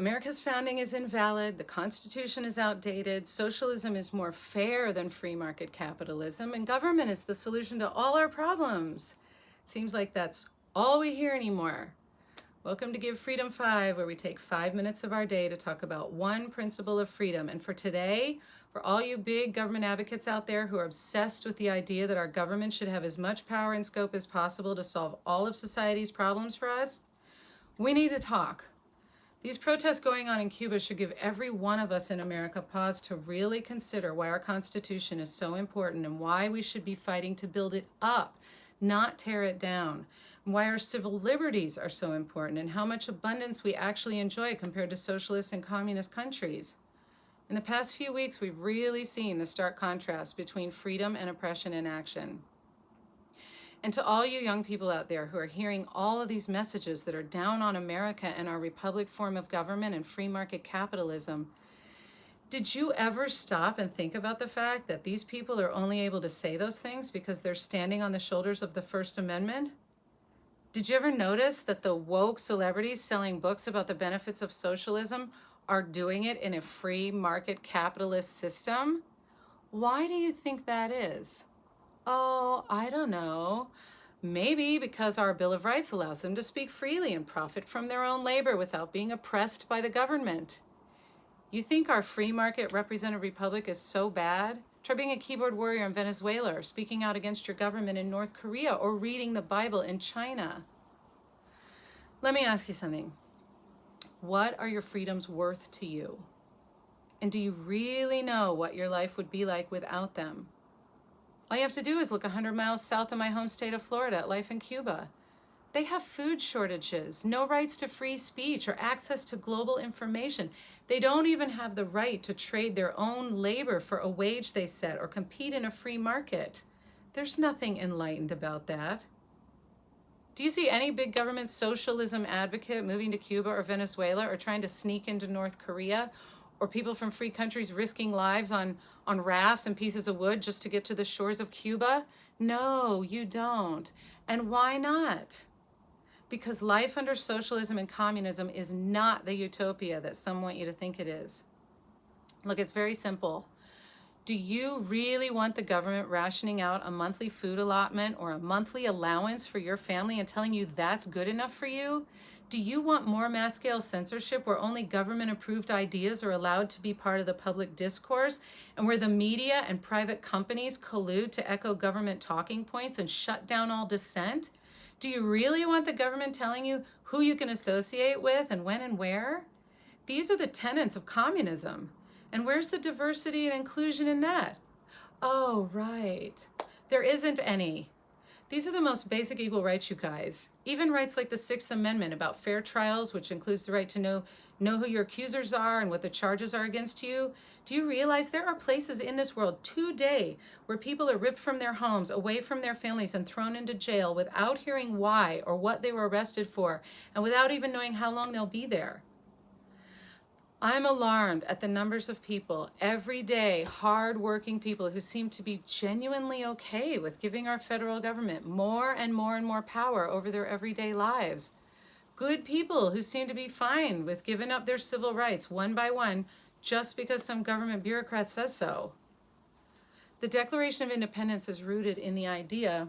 America's founding is invalid, the Constitution is outdated, socialism is more fair than free market capitalism, and government is the solution to all our problems. It seems like that's all we hear anymore. Welcome to Give Freedom 5, where we take 5 minutes of our day to talk about one principle of freedom. And for today, for all you big government advocates out there who are obsessed with the idea that our government should have as much power and scope as possible to solve all of society's problems for us, we need to talk. These protests going on in Cuba should give every one of us in America pause to really consider why our Constitution is so important and why we should be fighting to build it up, not tear it down. And why our civil liberties are so important and how much abundance we actually enjoy compared to socialist and communist countries. In the past few weeks, we've really seen the stark contrast between freedom and oppression in action. And to all you young people out there who are hearing all of these messages that are down on America and our republic form of government and free market capitalism, did you ever stop and think about the fact that these people are only able to say those things because they're standing on the shoulders of the First Amendment? Did you ever notice that the woke celebrities selling books about the benefits of socialism are doing it in a free market capitalist system? Why do you think that is? Oh, I don't know. Maybe because our Bill of Rights allows them to speak freely and profit from their own labor without being oppressed by the government. You think our free market representative republic is so bad? Try being a keyboard warrior in Venezuela, or speaking out against your government in North Korea, or reading the Bible in China. Let me ask you something. What are your freedoms worth to you? And do you really know what your life would be like without them? All you have to do is look 100 miles south of my home state of Florida at life in Cuba. They have food shortages, no rights to free speech or access to global information. They don't even have the right to trade their own labor for a wage they set or compete in a free market. There's nothing enlightened about that. Do you see any big government socialism advocate moving to Cuba or Venezuela or trying to sneak into North Korea? Or people from free countries risking lives on rafts and pieces of wood just to get to the shores of Cuba? No, you don't. And why not? Because life under socialism and communism is not the utopia that some want you to think it is. Look, it's very simple. Do you really want the government rationing out a monthly food allotment or a monthly allowance for your family and telling you that's good enough for you? Do you want more mass-scale censorship where only government-approved ideas are allowed to be part of the public discourse and where the media and private companies collude to echo government talking points and shut down all dissent? Do you really want the government telling you who you can associate with and when and where? These are the tenets of communism. And where's the diversity and inclusion in that? Oh, right. There isn't any. These are the most basic equal rights, you guys. Even rights like the Sixth Amendment about fair trials, which includes the right to know who your accusers are and what the charges are against you. Do you realize there are places in this world today where people are ripped from their homes, away from their families, and thrown into jail without hearing why or what they were arrested for, and without even knowing how long they'll be there? I'm alarmed at the numbers of people, everyday, hard-working people who seem to be genuinely okay with giving our federal government more and more and more power over their everyday lives. Good people who seem to be fine with giving up their civil rights one by one just because some government bureaucrat says so. The Declaration of Independence is rooted in the idea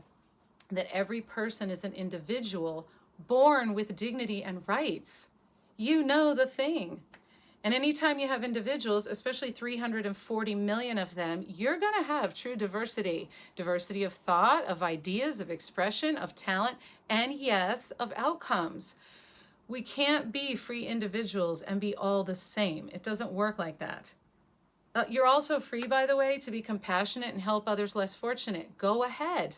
that every person is an individual born with dignity and rights. You know the thing. And anytime you have individuals, especially 340 million of them, you're going to have true diversity. Diversity of thought, of ideas, of expression, of talent, and yes, of outcomes. We can't be free individuals and be all the same. It doesn't work like that. You're also free, by the way, to be compassionate and help others less fortunate. Go ahead.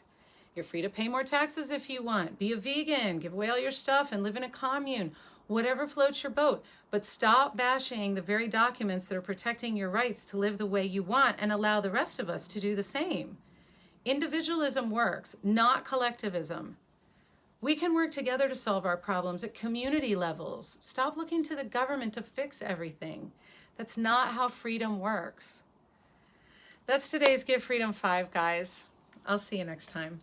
You're free to pay more taxes if you want. Be a vegan, give away all your stuff, and live in a commune. Whatever floats your boat, but stop bashing the very documents that are protecting your rights to live the way you want and allow the rest of us to do the same. Individualism works, not collectivism. We can work together to solve our problems at community levels. Stop looking to the government to fix everything. That's not how freedom works. That's today's Give Freedom 5, guys. I'll see you next time.